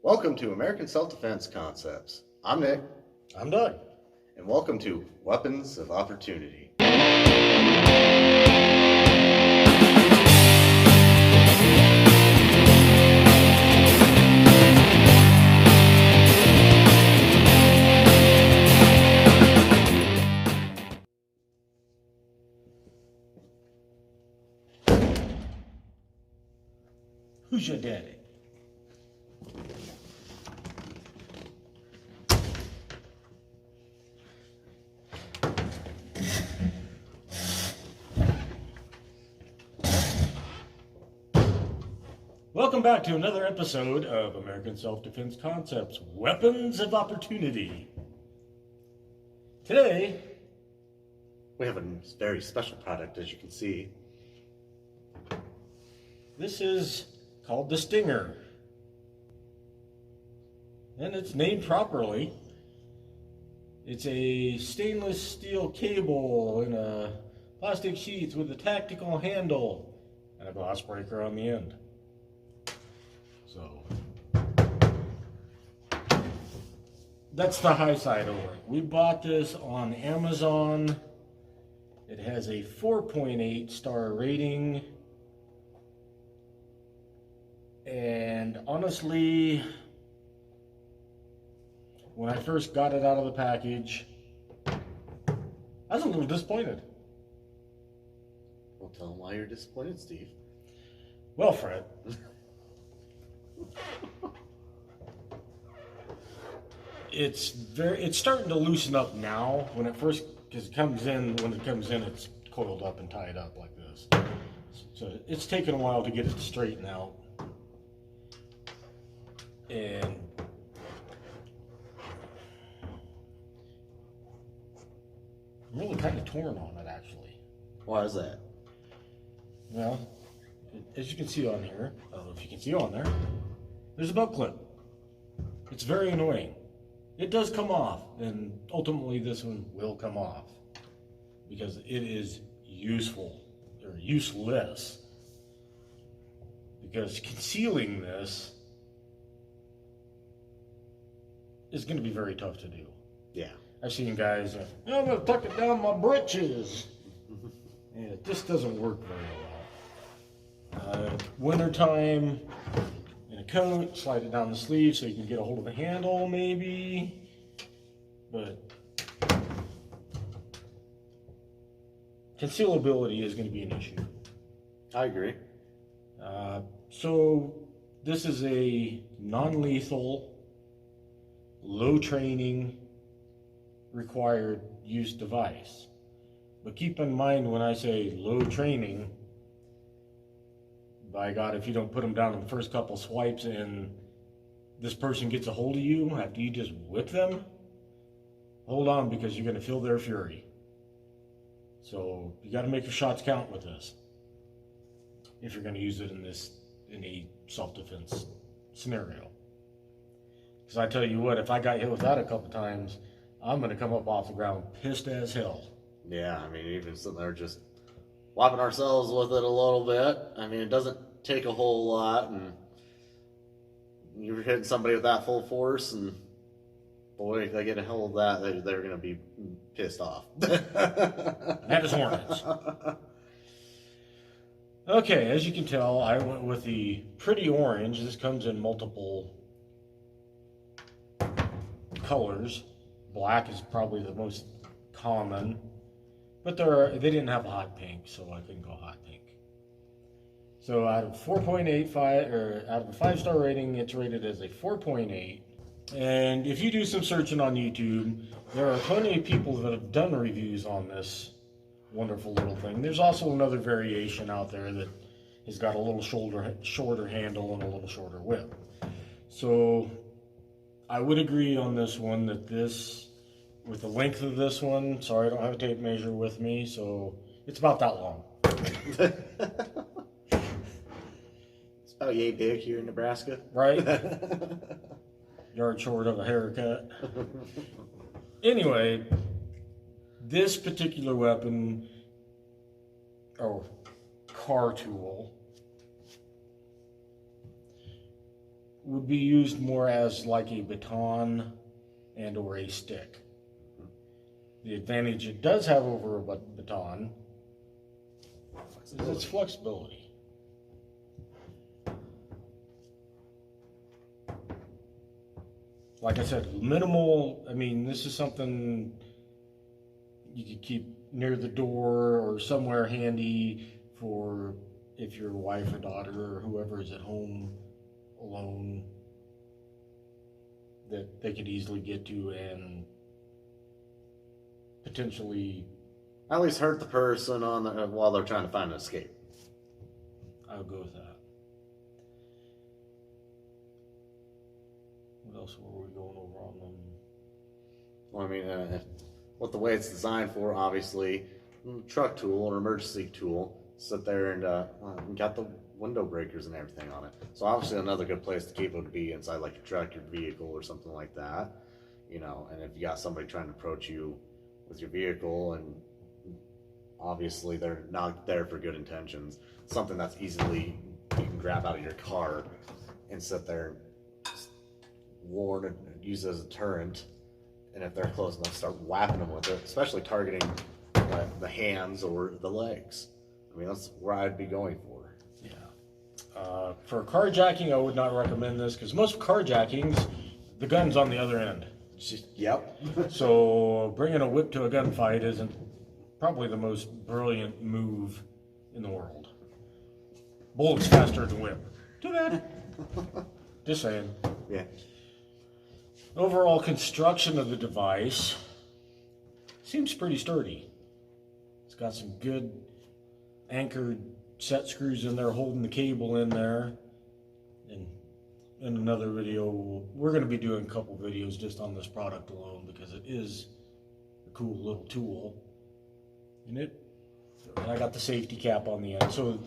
Welcome to American Self-Defense Concepts. I'm Nick, I'm Doug. and welcome to Weapons of Opportunity. Who's your daddy? Welcome back to another episode of American Self-Defense Concepts, Weapons of Opportunity. Today, We have a very special product, as you can see. this is called the Stinger. And it's named properly. It's a stainless steel cable in a plastic sheath with a tactical handle and a glass breaker on the end. So that's the high side of it. We bought this on Amazon. It has a 4.8 star rating. And honestly, when I first got it out of the package, I was a little disappointed. Well, tell them why you're disappointed, Steve. Well, Fred, it's starting to loosen up now. When it first, because when it comes in, it's coiled up and tied up like this. So it's taken a while to get it to straighten out. And I'm really kind of torn on it, actually. Why is that? Well, as you can see on here, I don't know if you can see on there, there's a belt clip. It's very annoying. It does come off, and ultimately this one will come off because it is useful or useless. Because concealing this is going to be very tough to do. Yeah. I've seen guys, I'm going to tuck it down my britches. And it just doesn't work very well. Wintertime, in a coat, slide it down the sleeve so you can get a hold of the handle maybe. But concealability is going to be an issue. I agree. So this is a non-lethal, low training required use device. But keep in mind when I say low training, by God, if you don't put them down in the first couple swipes and this person gets a hold of you after you just whip them, hold on, because you're going to feel their fury. So you got to make your shots count with this if you're going to use it in a self-defense scenario. Because I tell you what, if I got hit with that a couple times, I'm going to come up off the ground pissed as hell. Yeah, I mean, even sitting there just whopping ourselves with it a little bit. I mean, it doesn't take a whole lot, and you're hitting somebody with that full force, and boy, if they get a hold of that, they're going to be pissed off. That is hornets. Okay, as you can tell, I went with the pretty orange. This comes in multiple colors. Black is probably the most common, but they didn't have a hot pink, so I couldn't go hot pink. So out of 4.85, or out of a 5-star rating, it's rated as a 4.8. And if you do some searching on YouTube, there are plenty of people that have done reviews on this wonderful little thing. There's also another variation out there that has got a little shorter handle and a little shorter whip. So I would agree on this one that this, with the length of this one, sorry I don't have a tape measure with me, so it's about that long. It's about yay big here in Nebraska. Right? Yard short of a haircut. Anyway, this particular weapon, or car tool, would be used more as like a baton and or a stick. The advantage it does have over a baton is its flexibility. Like I said, minimal. I mean, this is something you could keep near the door or somewhere handy for if your wife or daughter or whoever is at home alone, that they could easily get to and potentially At least hurt the person while they're trying to find an escape. I'll go with that. What else were we going over on them? Well, I mean, with the way it's designed for, obviously, truck tool or emergency tool, sit there and got the window breakers and everything on it. So obviously another good place to keep it would be inside like your truck, your vehicle, or something like that. You know, and if you got somebody trying to approach you with your vehicle and obviously they're not there for good intentions, something that's easily you can grab out of your car and sit there and warn and use it as a deterrent. And if they're close enough, start whapping them with it, especially targeting the hands or the legs. I mean, that's where I'd be going for. Yeah. For carjacking, I would not recommend this because most carjackings, the gun's on the other end. Yep. So bringing a whip to a gunfight isn't probably the most brilliant move in the world. Bullet's faster than whip. Too bad. Just saying. Yeah. Overall construction of the device seems pretty sturdy. It's got some good anchored set screws in there holding the cable in there. And in another video, we're going to be doing a couple videos just on this product alone because it is a cool little tool. And I got the safety cap on the end. So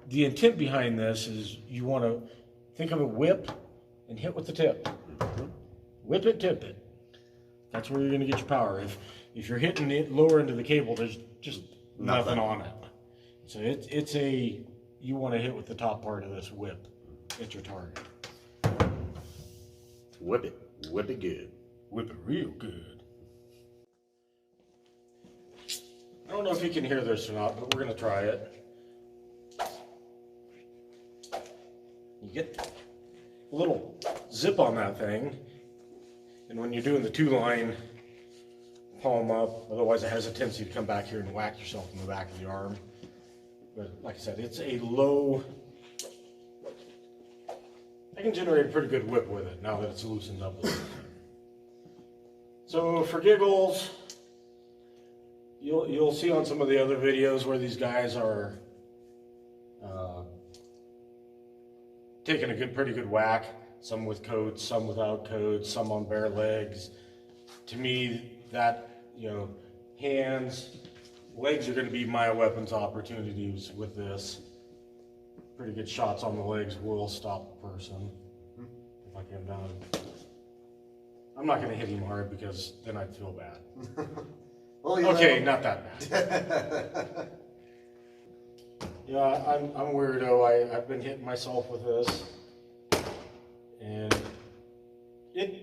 the intent behind this is you want to think of a whip and hit with the tip. Whip it, tip it. That's where you're going to get your power. If you're hitting it lower into the cable, there's just nothing on it. So you want to hit with the top part of this whip at your target. Whip it good. Whip it real good. I don't know if you can hear this or not, but we're going to try it. You get a little zip on that thing. And when you're doing the 2-line palm up, otherwise it has a tendency to come back here and whack yourself in the back of the arm. But like I said, it's a low, I can generate a pretty good whip with it now that it's loosened up a little bit. So for giggles, you'll see on some of the other videos where these guys are taking a pretty good whack. Some with coats, some without coats, some on bare legs. To me, that, hands, legs are going to be my weapons opportunities with this. Pretty good shots on the legs will stop the person if I get down. I'm not going to hit him hard because then I'd feel bad. Well, okay, not that bad. Yeah, I'm a weirdo. I've been hitting myself with this. And it,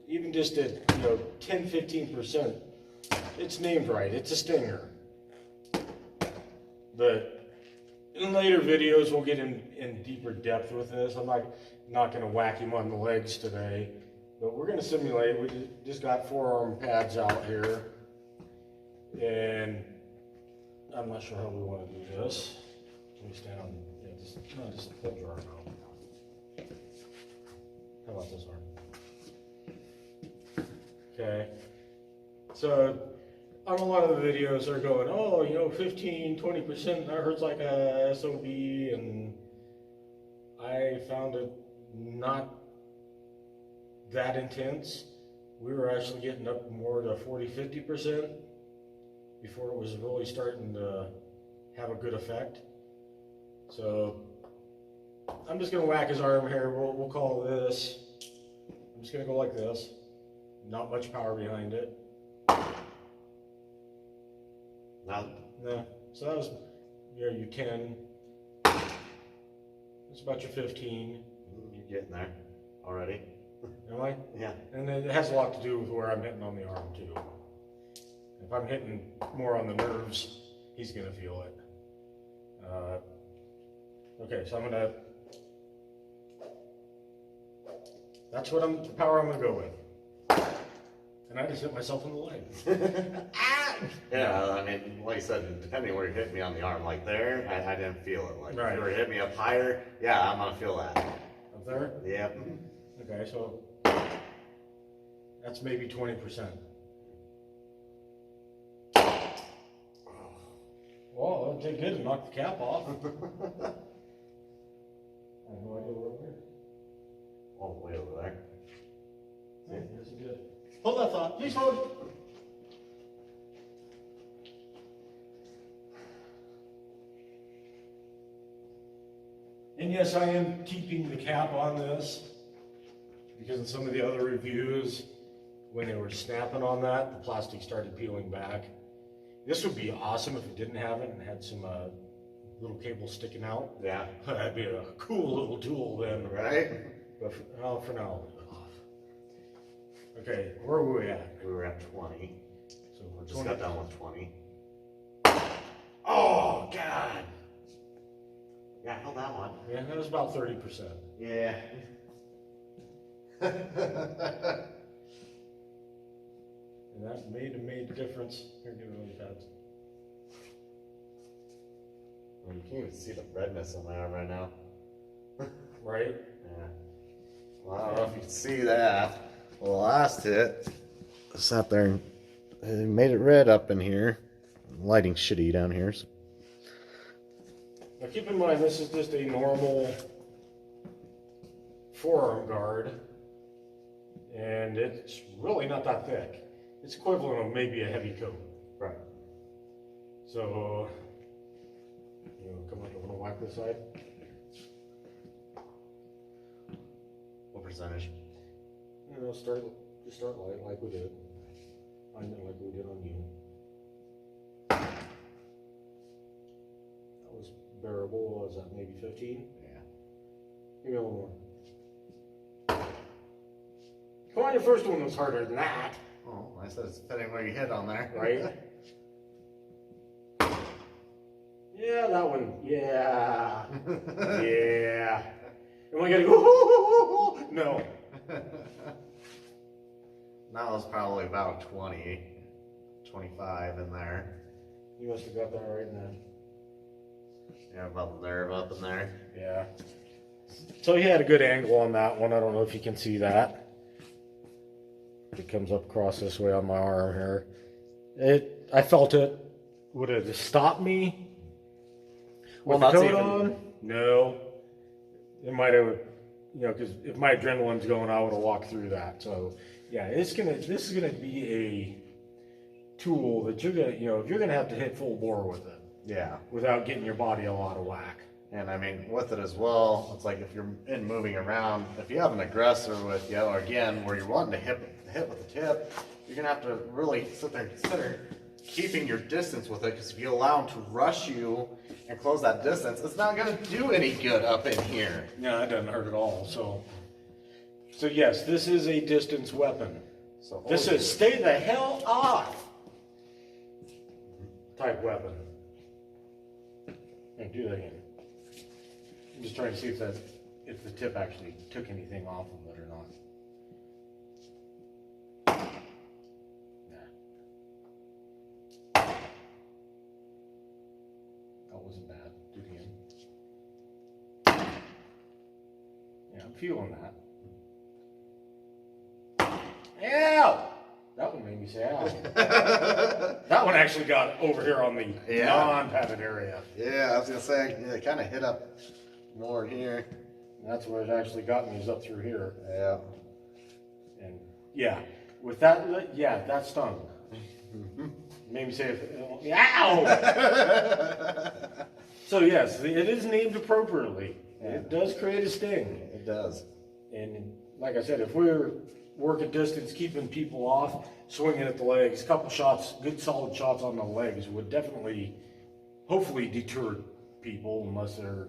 even just at 10-15%, it's named right. It's a stinger. But in later videos, we'll get in deeper depth with this. I'm not going to whack him on the legs today, but we're going to simulate. We just got forearm pads out here, and I'm not sure how we want to do this. Let me stand on. Just hold your arm out. How about this arm? Okay. So on a lot of the videos, they're going, 15-20%, that hurts like a SOB, and I found it not that intense. We were actually getting up more to 40-50% before it was really starting to have a good effect. So I'm just going to whack his arm here. We'll call this. I'm just going to go like this. Not much power behind it. Now, No. So that was your 10. That's about your 15. You're getting there already. Am I? Yeah. And it has a lot to do with where I'm hitting on the arm too. If I'm hitting more on the nerves, he's gonna feel it. Okay, so I'm gonna. That's what the power I'm gonna go with. And I just hit myself in the leg. Yeah, I mean, like I said, depending where you hit me on the arm, like there, I didn't feel it. Like Right. if you were hitting me up higher, yeah, I'm gonna feel that. Up there? Yep. Okay, so that's maybe 20%. Well, that did good to knock the cap off. I have no idea where we're. All the way over there. Yeah, that's good. Hold that thought. Please hold. And yes, I am keeping the cap on this because in some of the other reviews, when they were snapping on that, the plastic started peeling back. This would be awesome if it didn't have it and had some little cables sticking out. Yeah. That'd be a cool little tool then. Right? But for now, I'll leave it off. Okay, where were we at? We were at 20. So we're Just got done with 20. Oh, God. Yeah, I held that one. Yeah, that was about 30%. Yeah. And that made a difference. Here, give me those pads. Well, you can't even see the redness on my arm right now. Right? Yeah. Well, I don't know if you can see that. The last hit, I sat there and it made it red up in here. Lighting's shitty down here. So. Now keep in mind, this is just a normal forearm guard. And it's really not that thick. It's equivalent of maybe a heavy coat. Right. So, you know, come on, you want to whack this side? What percentage? You know, just start light like we did. I know, like we did on you. That was bearable. What was that, maybe 15? Yeah. Give me a little more. Come on, your first one was harder than that, Oh, I said it's depending where you hit on there. right? Yeah, that one. Yeah. Yeah. Am I gonna go? No. That was probably about 20, 25 in there. You must have got that right then. Yeah, about there, up in there. Yeah. So he had a good angle on that one. I don't know if you can see that. It comes up across this way on my arm here. I felt it. Would it have stopped me? Well, With the that's coat even- on? No. It might have, you know, because if my adrenaline's going, I would have walked through that. So, yeah, this is gonna be a tool that you're gonna, you know, if you're gonna have to hit full bore with it Yeah. without getting your body a lot of whack. And I mean, with it as well, it's like if you're in moving around, if you have an aggressor with you, or again, where you're wanting to hit with the tip, you're gonna have to really sit there and consider keeping your distance with it, because if you allow them to rush you and close that distance, it's not gonna do any good up in here. No, it doesn't hurt at all. So yes, this is a distance weapon. So This is stay the hell off type weapon. Hey, do that again. I'm just trying to see if the tip actually took anything off of it or not. Nah. That wasn't bad. Do it again. Yeah, I'm feeling that. Ow! That one made me say ow. That one actually got over here on the Yeah. non-padded area. Yeah, I was gonna say, it kind of hit up more here. That's where it actually got me, is up through here. Yeah. And yeah, with that, yeah, that stung. Made me say, ow! So yes, it is named appropriately. It does create a sting. It does. And like I said, if we're working distance, keeping people off, swinging at the legs, a couple shots, good solid shots on the legs would definitely, hopefully deter people unless they're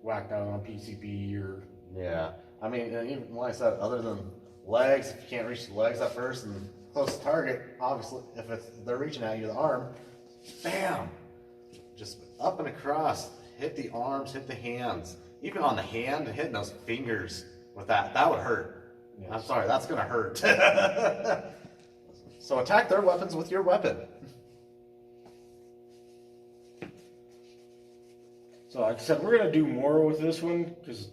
whacked out on PCP or Yeah. I mean, and even like I said, other than legs, if you can't reach the legs at first and close to target, obviously, if they're reaching at you, the arm, bam, just up and across, hit the arms, hit the hands. Even on the hand, hitting those fingers with that would hurt. Yes. I'm sorry, that's gonna hurt. So attack their weapons with your weapon. So like I said, we're gonna do more with this one because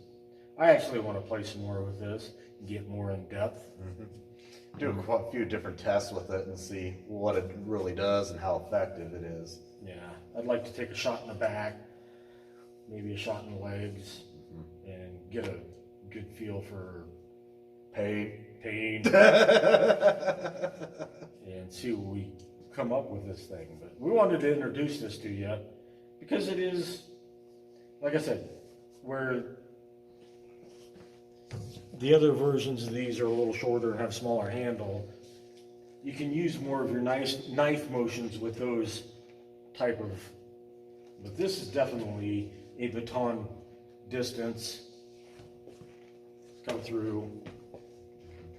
I actually want to play some more with this and get more in depth. Do a few different tests with it and see what it really does and how effective it is. Yeah, I'd like to take a shot in the back, maybe a shot in the legs, and get a good feel for pain, and see what we come up with this thing. But we wanted to introduce this to you because it is, like I said, where the other versions of these are a little shorter and have smaller handle, you can use more of your nice knife motions with those type of, but this is definitely a baton distance, come through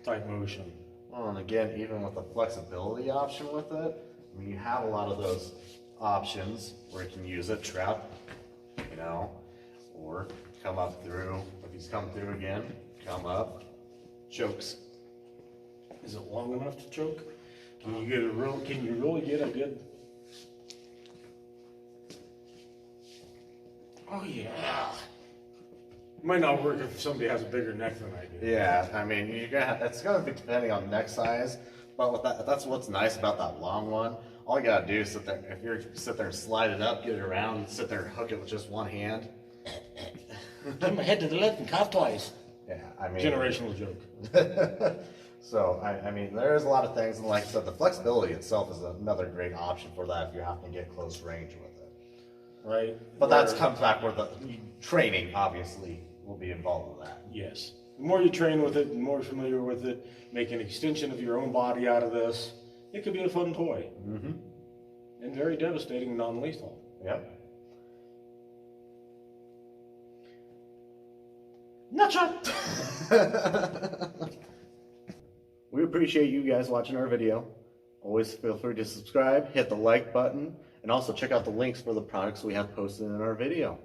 type motion. Well, and again, even with the flexibility option with it, I mean, you have a lot of those options where you can use it, trap, you know, or come up through. If he's come through again, come up, chokes. Is it long enough to choke? Can you get a real? Can you really get a good? Oh yeah. Might not work if somebody has a bigger neck than I do. Yeah, I mean, it's gonna be depending on neck size, but with that's what's nice about that long one. All you gotta do is sit there. If you sit there and slide it up, get it around, sit there and hook it with just one hand. Turn my head to the left and cough twice. Yeah, I mean, Generational joke. So I mean, there's a lot of things, and like I said, the flexibility itself is another great option for that if you have to get close range with it. Right. But that comes back where the training obviously will be involved with that. Yes. The more you train with it, the more familiar with it, make an extension of your own body out of this, it could be a fun toy. Mm-hmm. And very devastating and non-lethal. Yep. Nutshot! We appreciate you guys watching our video. Always feel free to subscribe, hit the like button, and also check out the links for the products we have posted in our video.